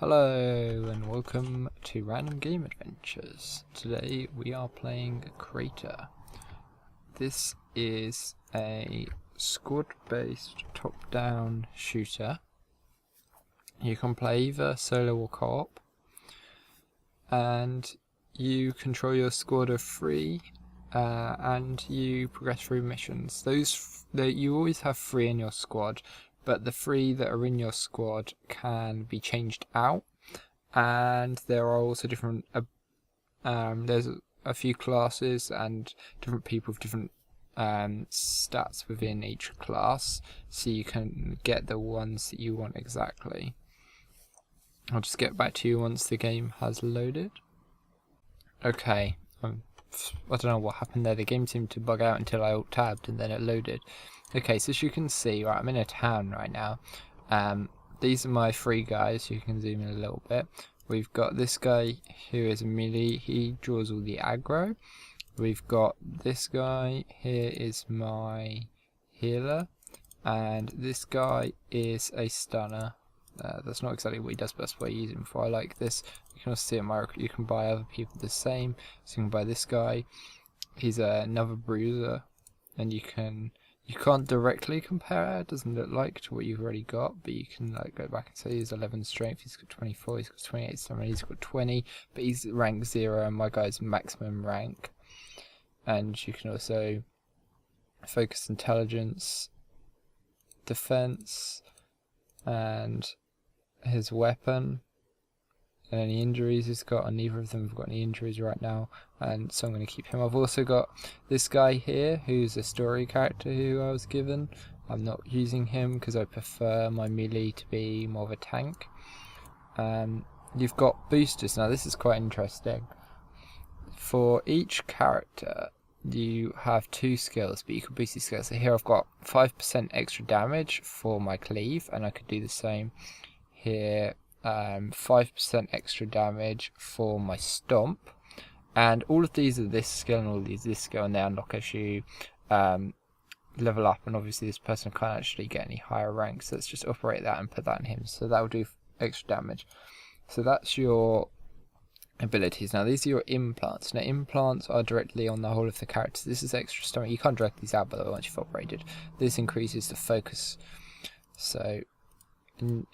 Hello and welcome to Random Game Adventures. Today we are playing Krater. This is a squad-based top-down shooter. You can play either solo or co-op, and you control your squad of 3 and you progress through missions. You always have 3 in your squad, but the 3 that are in your squad can be changed out, and there are also different there's a few classes and different people with different stats within each class, so you can get the ones that you want exactly. I'll just get back to you once the game has loaded. Okay, I don't know what happened there. The game seemed to bug out until I alt-tabbed and then it loaded. Okay, so as you can see, right, I'm in a town right now. These are my 3 guys. You can zoom in a little bit. We've got this guy who is a melee. He draws all the aggro. We've got this guy here is my healer, and this guy is a stunner. That's not exactly what he does, but that's what I use him for. I like this. You can also see it. You can buy other people the same. So you can buy this guy. He's another bruiser, and you can't directly compare. It doesn't look like to what you've already got, but you can like go back and say he's 11 strength. He's got 24. He's got 28 stamina. He's got 20, but he's rank 0, and my guy's maximum rank. And you can also focus intelligence, defense, and his weapon, and any injuries he's got, and neither of them have got any injuries right now, and so I'm going to keep him. I've also got this guy here who's a story character who I was given. I'm not using him because I prefer my melee to be more of a tank. You've got boosters. Now this is quite interesting. For each character you have 2 skills, but you can boost these skills. So here I've got 5% extra damage for my cleave, and I could do the same here. 5% extra damage for my stomp, and all of these are this skill and all of these this skill, and they unlock as you level up. And obviously this person can't actually get any higher ranks, so let's just operate that and put that in him, so that will do extra damage. So that's your abilities. Now these are your implants. Now implants are directly on the whole of the characters. This is extra stamina. You can't drag these out by the way once you've operated. This increases the focus. So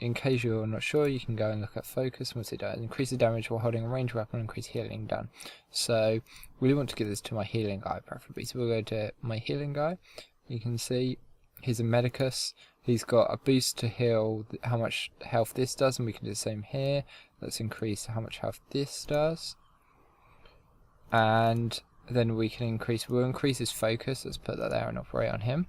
in case you're not sure, you can go and look at focus. What's it does? Increase the damage while holding a ranged weapon, increase healing done. So we want to give this to my healing guy preferably. So we'll go to my healing guy. You can see he's a medicus. He's got a boost to heal how much health this does, and we can do the same here. Let's increase how much health this does, and then we can we'll increase his focus. Let's put that there and operate on him.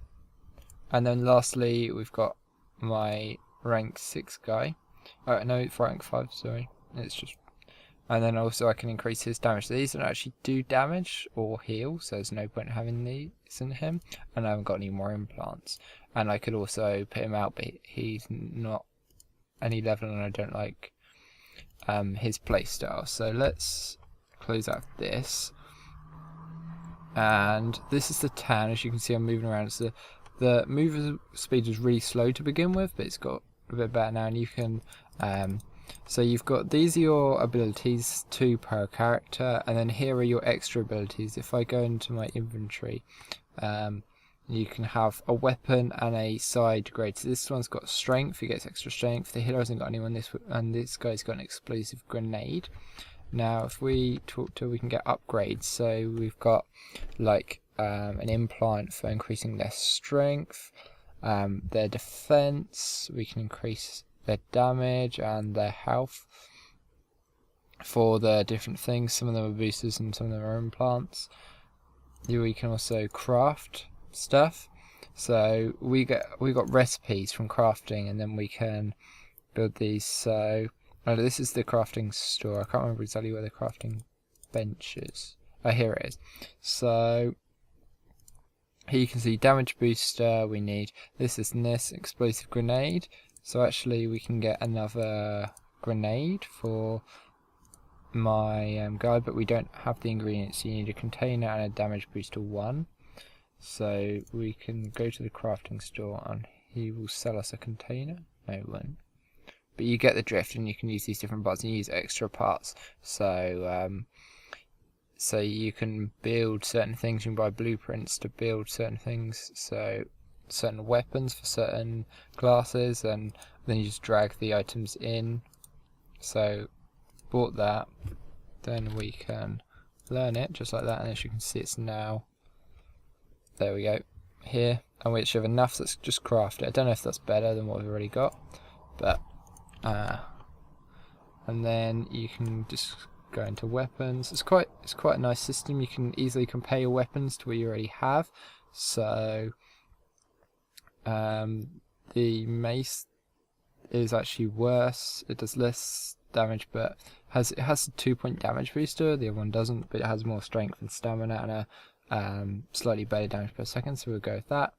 And then lastly we've got my rank 6 guy. No, rank 5, sorry. It's just, and then also I can increase his damage. So these don't actually do damage or heal, so there's no point having these in him. And I haven't got any more implants. And I could also put him out, but he's not any level, and I don't like his playstyle. So let's close out this. And this is the town. As you can see, I'm moving around. So the move speed is really slow to begin with, but it's got a bit better now, and you can so you've got, these are your abilities, 2 per character, and then here are your extra abilities. If I go into my inventory, you can have a weapon and a side grade. So this one's got strength, he gets extra strength. The healer hasn't got anyone, and this guy's got an explosive grenade. Now if we talk to, we can get upgrades. So we've got like an implant for increasing their strength, their defense. We can increase their damage and their health for the different things. Some of them are boosters and some of them are implants. We can also craft stuff. So we got recipes from crafting, and then we can build these. So this is the crafting store. I can't remember exactly where the crafting bench is. Oh, here it is. So here you can see damage booster. We need this explosive grenade. So actually we can get another grenade for my guy, but we don't have the ingredients. You need a container and a damage booster 1. So we can go to the crafting store and he will sell us a container. No, he won't. but you get the drift, and you can use these different parts and use extra parts. So so you can build certain things. You can buy blueprints to build certain things. So certain weapons for certain classes, and then you just drag the items in. So bought that, then we can learn it just like that, and as you can see, it's now, there we go, here, and we should have enough. Let's just craft it. I don't know if that's better than what we've already got, but and then you can just go into weapons. It's quite a nice system. You can easily compare your weapons to what you already have. So the mace is actually worse. It does less damage, but it has a 2-point damage booster. The other one doesn't, but it has more strength and stamina and a slightly better damage per second, so we'll go with that.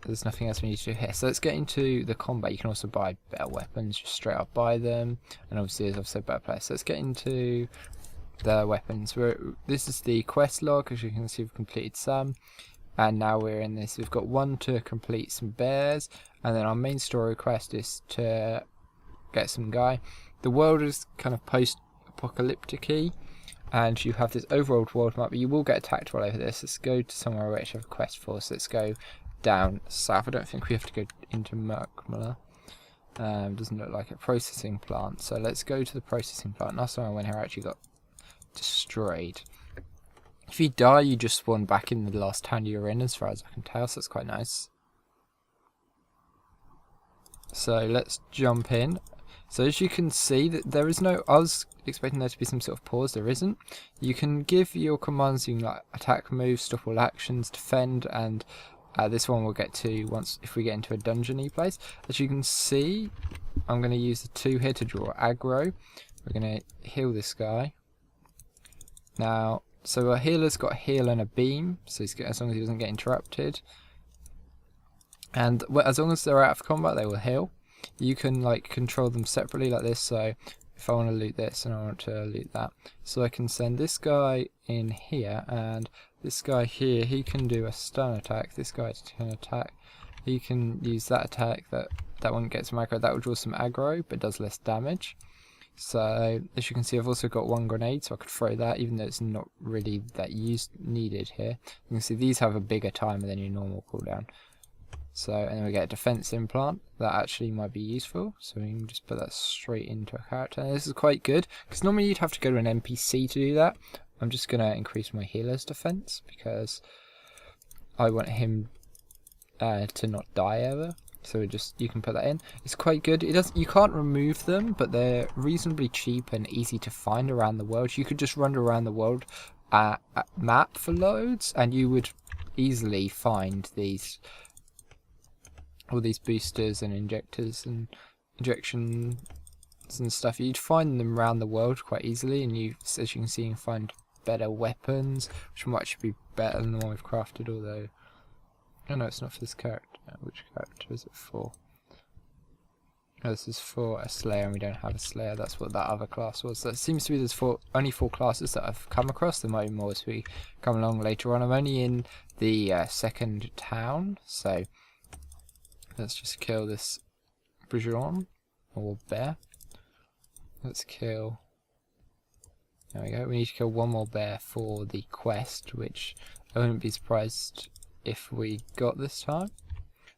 There's nothing else we need to do here. So let's get into the combat. You can also buy better weapons, just straight up buy them, and obviously there's also better players. So let's get into the weapons. This is the quest log. As you can see, we've completed some, and now we're in this. We've got one to complete some bears, and then our main story quest is to get some guy. The world is kind of post-apocalyptic-y, and you have this overall world map, but you will get attacked all over this. Let's go to somewhere where we actually have a quest for. So let's go down south. I don't think we have to go into Merkmala. Doesn't look like a processing plant. So let's go to the processing plant. Last time I went here, I actually got destroyed. If you die, you just spawn back in the last town you were in, as far as I can tell. So that's quite nice. So let's jump in. So as you can see, that there is no, I was expecting there to be some sort of pause, there isn't. You can give your commands, you can like attack, move, stop all actions, defend, and this one we'll get to once if we get into a dungeony place. As you can see, I'm going to use the 2 here to draw aggro. We're going to heal this guy. Now, so a healer's got a heal and a beam, so as long as he doesn't get interrupted. And as long as they're out of combat, they will heal. You can like control them separately like this. So if I want to loot this and I want to loot that, so I can send this guy in here, and this guy here, he can do a stun attack. This guy can attack. He can use that attack. That one gets some aggro. That will draw some aggro, but does less damage. So as you can see, I've also got 1 grenade, so I could throw that, even though it's not really that needed here. You can see these have a bigger timer than your normal cooldown. So, and then we get a defense implant. That actually might be useful, so we can just put that straight into a character. And this is quite good, because normally you'd have to go to an NPC to do that. I'm just going to increase my healer's defense, because I want him to not die ever. So you can put that in. It's quite good. You can't remove them, but they're reasonably cheap and easy to find around the world. You could just run around the world at map for loads, and you would easily find all these boosters and injectors and injections and stuff. You'd find them around the world quite easily, and as you can see, you can find better weapons, which might actually be better than the one we've crafted, although oh no, it's not for this character. Which character is it for? Oh, this is for a Slayer, and we don't have a Slayer. That's what that other class was. So it seems to be there's only 4 classes that I've come across. There might be more as we come along later on. I'm only in the second town, so let's just kill this Brijon, or bear. Let's kill... There we go. We need to kill 1 more bear for the quest, which I wouldn't be surprised if we got this time.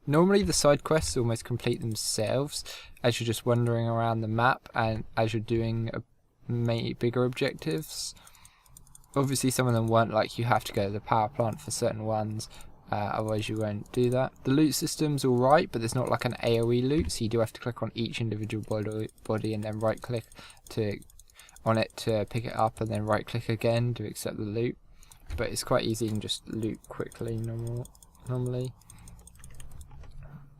Normally the side quests almost complete themselves as you're just wandering around the map and as you're doing bigger objectives. Obviously some of them weren't like you have to go to the power plant for certain ones, otherwise you won't do that. The loot system's alright, but there's not like an AoE loot, so you do have to click on each individual body and then right click on it to pick it up, and then right click again to accept the loot. But it's quite easy, you can just loot quickly normally.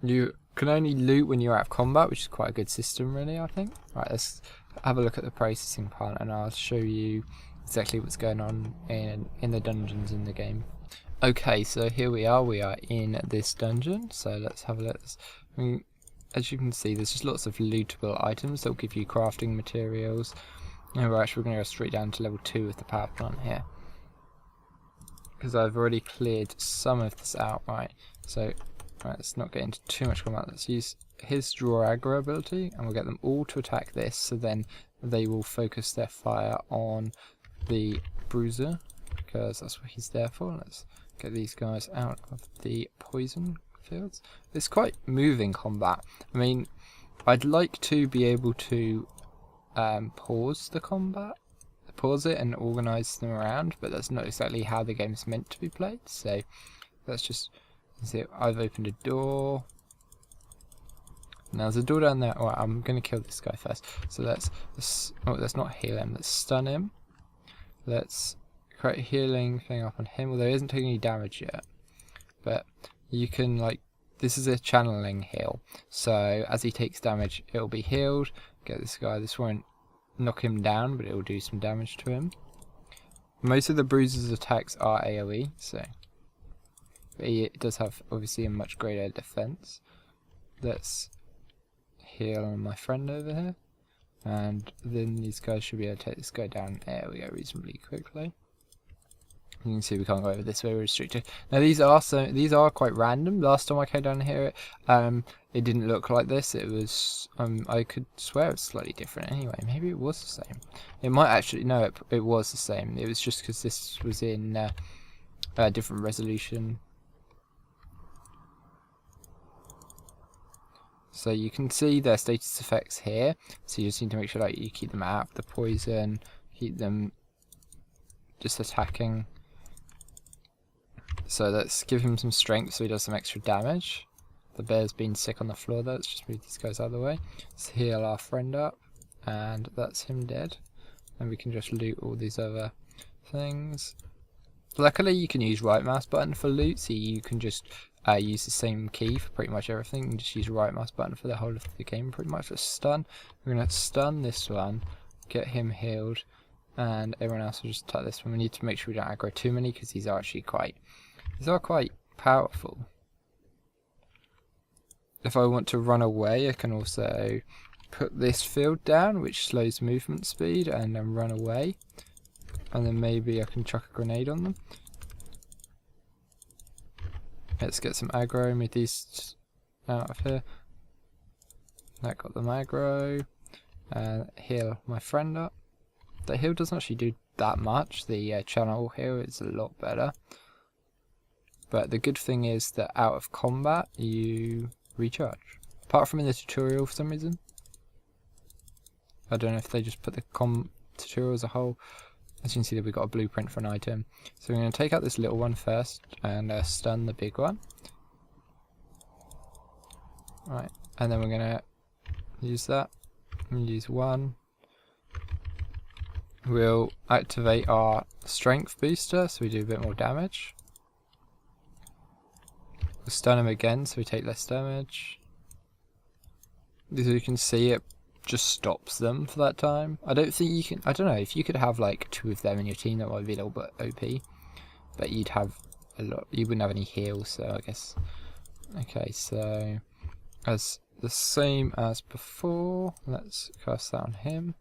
You can only loot when you're out of combat, which is quite a good system really, I think. Right, let's have a look at the processing plant and I'll show you exactly what's going on in the dungeons in the game. Okay, so here we are in this dungeon, so let's have a look. As you can see, there's just lots of lootable items that will give you crafting materials. And we're going to go straight down to level 2 of the power plant here, because I've already cleared some of this out. Right, so right, let's not get into too much combat. Let's use his draw aggro ability, and we'll get them all to attack this, so then they will focus their fire on the bruiser, because that's what he's there for. Let's get these guys out of the poison fields. It's quite moving combat. I mean, I'd like to be able to pause the combat, pause it and organise them around, but that's not exactly how the game's meant to be played. So let's just see. I've opened a door. Now there's a door down there. Alright, I'm going to kill this guy first. So let's not heal him, let's stun him. Let's create a healing thing up on him, although he isn't taking any damage yet. But you can, like, this is a channeling heal. So as he takes damage, it'll be healed. Get this guy. This won't knock him down, but it will do some damage to him. Most of the bruiser's attacks are AoE, so but he does have obviously a much greater defense. Let's heal on my friend over here, and then these guys should be able to take this guy down. There we go, reasonably quickly. You can see we can't go over this way, we're restricted. Now these are quite random. Last time I came down here, it didn't look like this. It was I could swear it was slightly different. Anyway, maybe it was the same. It might actually, no, it was the same. It was just because this was in a different resolution. So you can see their status effects here. So you just need to make sure that you keep them out of the poison, keep them just attacking. So let's give him some strength so he does some extra damage. The bear's been sick on the floor there. Let's just move these guys out of the way. Let's heal our friend up, and that's him dead. And we can just loot all these other things. Luckily you can use right mouse button for loot, so you can just use the same key for pretty much everything. You can just use right mouse button for the whole of the game pretty much. Let's stun. We're going to stun this one, get him healed, and everyone else will just attack this one. We need to make sure we don't aggro too many, because these are actually quite powerful. If I want to run away, I can also put this field down, which slows movement speed, and then run away. And then maybe I can chuck a grenade on them. Let's get some aggro, move these out of here. That got them aggro. Heal my friend up. The heal doesn't actually do that much. The channel heal is a lot better. But the good thing is that out of combat, you recharge. Apart from in the tutorial for some reason. I don't know if they just put the tutorial as a whole. As you can see, that we've got a blueprint for an item. So we're going to take out this little one first and stun the big one. Right, and then we're going to use that. And use one. We'll activate our strength booster so we do a bit more damage. We'll stun him again so we take less damage. As you can see, it just stops them for that time. I don't think you can, I don't know, if you could have like 2 of them in your team, that might be a little bit OP. But you'd have a lot, you wouldn't have any heals, so I guess. Okay, so as the same as before, let's cast that on him.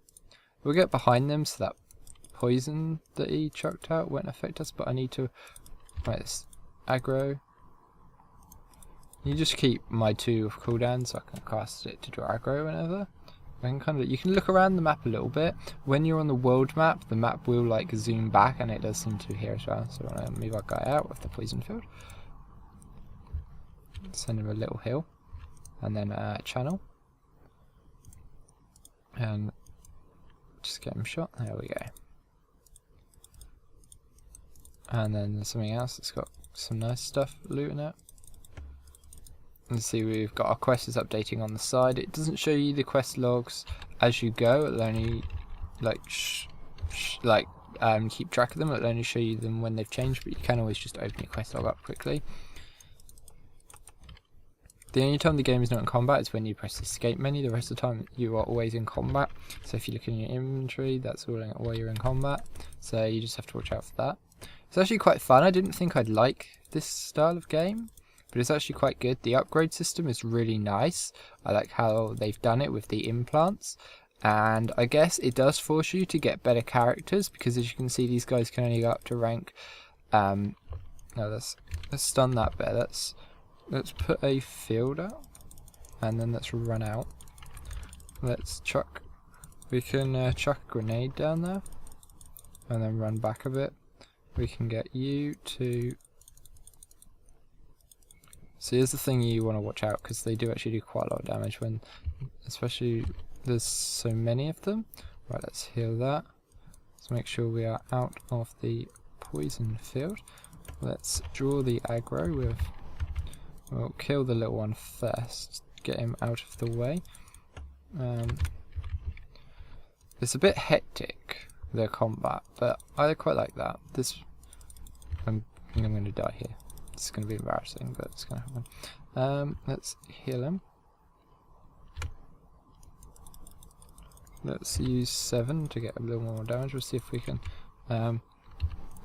We'll get behind them so that poison that he chucked out won't affect us, but I need to, right, this aggro. You just keep my 2 of cooldown so I can cast it to draw aggro whenever. I can kind of, you can look around the map a little bit. When you're on the world map, the map will like zoom back, and it does seem to here as well. So I want to move our guy out of the poison field. Send him a little heal, and then channel, and just get him shot. There we go. And then there's something else that's got some nice stuff looting it. You see we've got our quest is updating on the side. It doesn't show you the quest logs as you go. It'll only keep track of them. It'll only show you them when they've changed, but you can always just open your quest log up quickly. The only time the game is not in combat is when you press the escape menu. The rest of the time you are always in combat. So if you look in your inventory, that's all while you're in combat. So you just have to watch out for that. It's actually quite fun. I didn't think I'd like this style of game, but it's actually quite good. The upgrade system is really nice. I like how they've done it with the implants. And I guess it does force you to get better characters, because as you can see, these guys can only go up to rank. No, let's stun that bear. Let's put a field out. and then let's run out. Let's chuck. We can chuck a grenade down there, and then run back a bit. We can get you to. So here's the thing you want to watch out, because they do actually do quite a lot of damage when, especially there's so many of them. Right, let's heal that. Let's make sure we are out of the poison field. Let's draw the aggro with. We'll kill the little one first. Get him out of the way. It's a bit hectic, the combat, but I quite like that. I think I'm going to die here. It's going to be embarrassing, but it's going to happen. Let's heal him. Let's use 7 to get a little more damage. We'll see if we can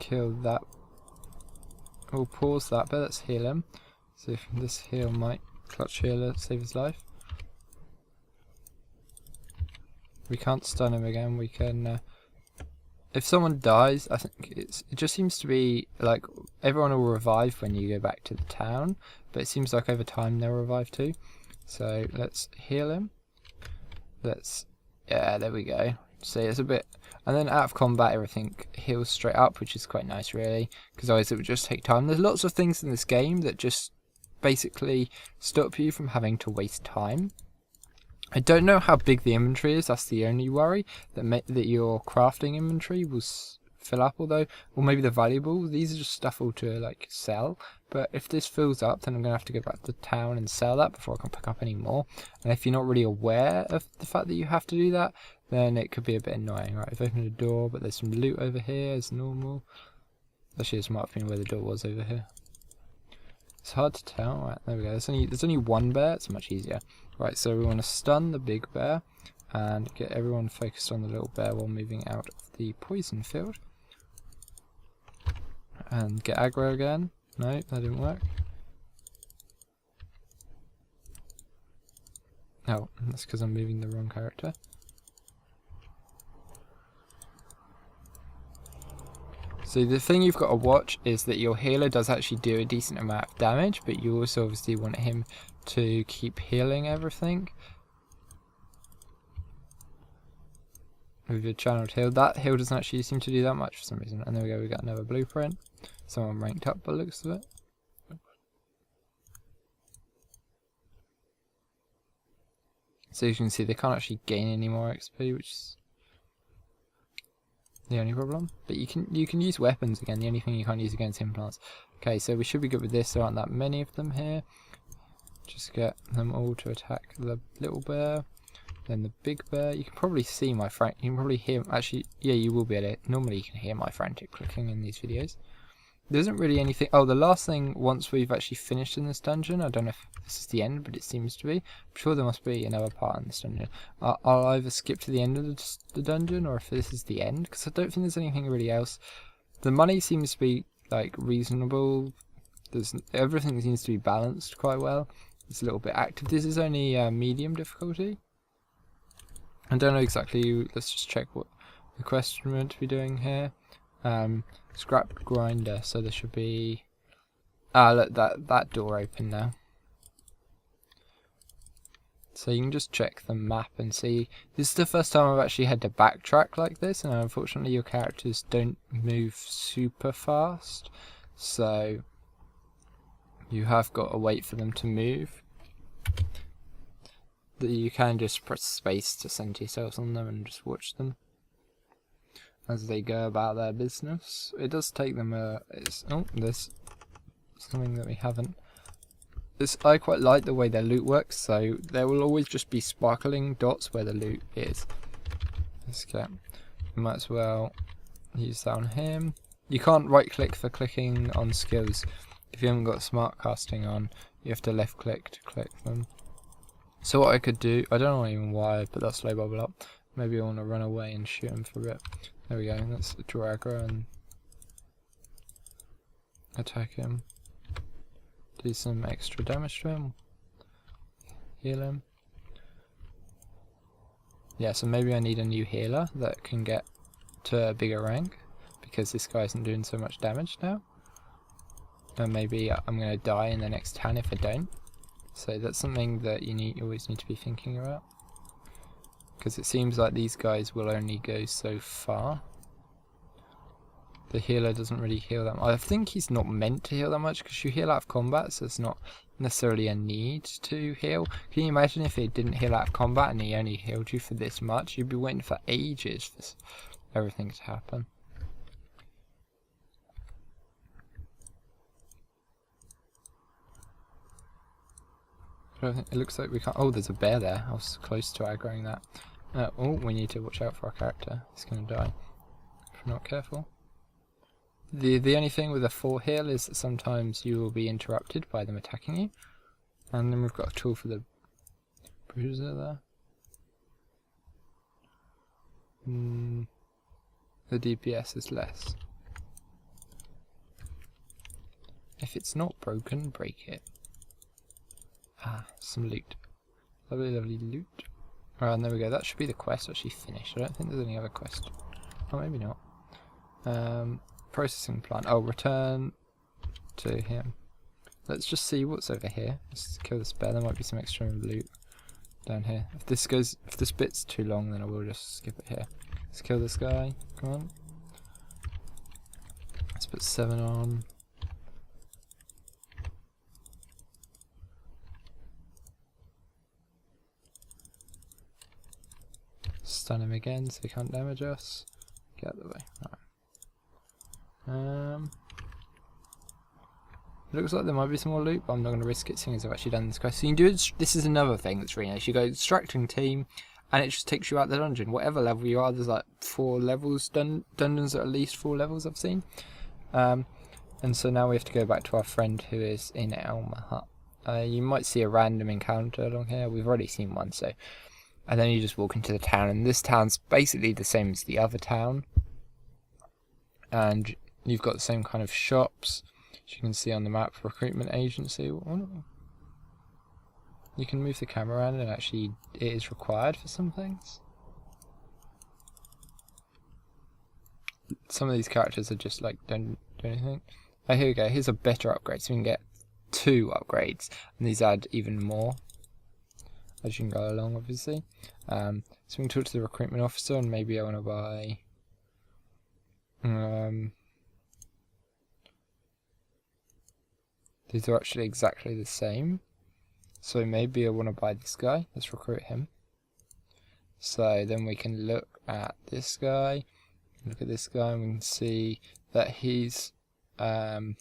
kill that. We'll pause that bit. Let's heal him. See if this heal might clutch healer save his life. We can't stun him again. We can. If someone dies, I think it just seems to be like everyone will revive when you go back to the town, but it seems like over time they'll revive too. So let's heal him. Yeah, there we go. See, it's a bit, and then out of combat everything heals straight up, which is quite nice really, because otherwise it would just take time. There's lots of things in this game that just basically stop you from having to waste time. I don't know how big the inventory is. That's the only worry, that your crafting inventory will fill up. Although, or maybe the valuables. These are just stuff all to like sell. But if this fills up, then I'm gonna have to go back to the town and sell that before I can pick up any more. And if you're not really aware of the fact that you have to do that, then it could be a bit annoying. Right, I've opened a door, but there's some loot over here as normal. Actually, this might have been where the door was over here. It's hard to tell. Right, there we go. There's only one bear. It's much easier. Right, so we want to stun the big bear and get everyone focused on the little bear while moving out of the poison field. And get aggro again. No, that didn't work. Oh, that's because I'm moving the wrong character. So the thing you've got to watch is that your healer does actually do a decent amount of damage, but you also obviously want him to keep healing everything. With your channeled heal. That heal doesn't actually seem to do that much for some reason. And there we go, we got another blueprint. Someone ranked up by the looks of it. So you can see they can't actually gain any more XP, which is the only problem. But you can use weapons again. The only thing you can't use against implants. Okay, so we should be good with this. There aren't that many of them here. Just get them all to attack the little bear. Then the big bear. You can probably see my you can probably hear. Actually, yeah, you will be able to. Normally, you can hear my frantic clicking in these videos. There isn't really anything. Oh, the last thing, once we've actually finished in this dungeon, I don't know if this is the end, but it seems to be. I'm sure there must be another part in this dungeon. I'll either skip to the end of the dungeon, or if this is the end, because I don't think there's anything really else. The money seems to be like reasonable. Everything seems to be balanced quite well. It's a little bit active. This is only medium difficulty. I don't know exactly. Let's just check what the quest we're meant to be doing here. Scrap grinder, so there should be. Look, that door open now. So you can just check the map and see. This is the first time I've actually had to backtrack like this, and unfortunately your characters don't move super fast, so you have got to wait for them to move. You can just press space to center yourselves on them and just watch them as they go about their business. It does take them there's something that we haven't. I quite like the way their loot works, so there will always just be sparkling dots where the loot is. Let's get. You might as well use that on him. You can't right click for clicking on skills. If you haven't got smart casting on, you have to left click to click them. So what I could do, I don't know even why I put that slow bubble up. Maybe I want to run away and shoot him for a bit. There we go, let's draw aggro and attack him. Do some extra damage to him. Heal him. Yeah, so maybe I need a new healer that can get to a bigger rank, because this guy isn't doing so much damage now. And maybe I'm going to die in the next turn if I don't. So that's something that you always need to be thinking about, because it seems like these guys will only go so far. The healer doesn't really heal that much. I think he's not meant to heal that much because you heal out of combat, so it's not necessarily a need to heal. Can you imagine if he didn't heal out of combat and he only healed you for this much? You'd be waiting for ages for everything to happen. It looks like we can't. Oh, there's a bear there. I was close to aggroing that. Oh, we need to watch out for our character. He's going to die if we're not careful. The only thing with a 4 heal is that sometimes you will be interrupted by them attacking you. And then we've got a tool for the bruiser there. The DPS is less. If it's not broken, break it. Ah, some loot. Lovely, lovely loot. Alright, and there we go. That should be the quest actually finished. I don't think there's any other quest. Oh, maybe not. Processing plant. Oh, return to him. Let's just see what's over here. Let's kill this bear. There might be some extra loot down here. If this bit's too long, then I will just skip it here. Let's kill this guy. Come on. Let's put 7 on. Stun him again so he can't damage us. Get out of the way. Alright. Looks like there might be some more loot, but I'm not going to risk it seeing as I've actually done this quest. So you can do this is another thing that's really nice. You go extracting team and it just takes you out the dungeon. Whatever level you are, there's like 4 levels, dungeons are at least 4 levels I've seen. And so now we have to go back to our friend who is in Elmer Hut. You might see a random encounter along here. We've already seen one, so. And then you just walk into the town, and this town's basically the same as the other town. And you've got the same kind of shops, as you can see on the map, recruitment agency. You can move the camera around, and actually it is required for some things. Some of these characters are just like, don't do anything. Oh, here we go, here's a better upgrade, so we can get 2 upgrades, and these add even more as you can go along, obviously. So we can talk to the recruitment officer, and maybe I want to buy these are actually exactly the same, so maybe I want to buy this guy. Let's recruit him. So then we can look at this guy, look at this guy, and we can see that he's actually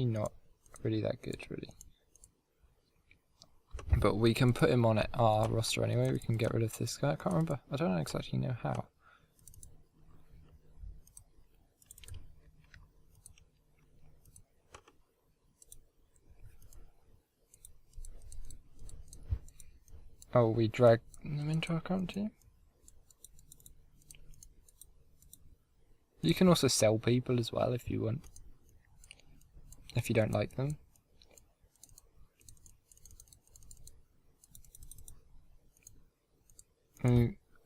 not really that good, really. But we can put him on our roster anyway. We can get rid of this guy. I can't remember. I don't exactly know how. Oh, we drag them into our current team? You can also sell people as well if you want. If you don't like them.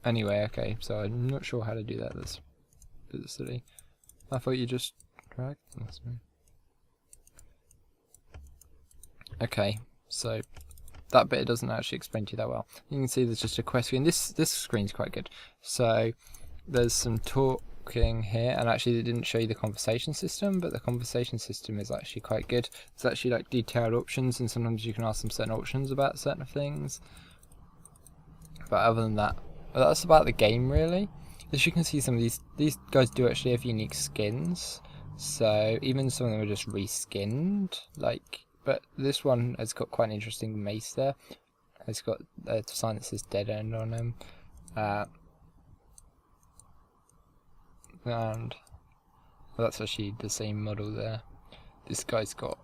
Anyway, okay, so I'm not sure how to do that. That's a bit silly. I thought you just dragged. That's me. Okay, so that bit doesn't actually explain to you that well. You can see there's just a quest screen. This screen's quite good. So there's some talking here, and actually it didn't show you the conversation system, but the conversation system is actually quite good. It's actually like detailed options, and sometimes you can ask them certain options about certain things. But other than that, that's about the game really. As you can see, some of these guys do actually have unique skins. So even some of them are just reskinned, like. But this one has got quite an interesting mace there. It's got a sign that says dead end on him. And that's actually the same model there. This guy's got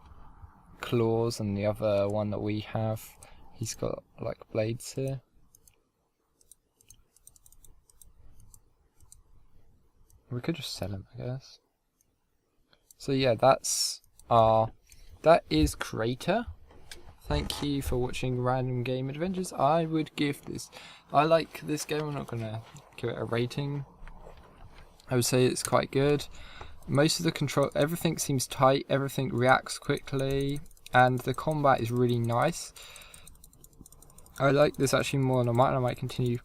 claws, and the other one that we have, he's got like blades here. We could just sell him, I guess. So yeah, that is Krater. Thank you for watching Random Game Adventures. I would give this, I like this game. I'm not gonna give it a rating. I would say it's quite good. Most of the control, everything seems tight, everything reacts quickly. and the combat is really nice. I like this actually more than I might, and I might continue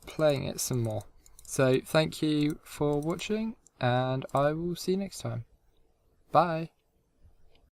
playing it some more. So thank you for watching, and I will see you next time. Bye.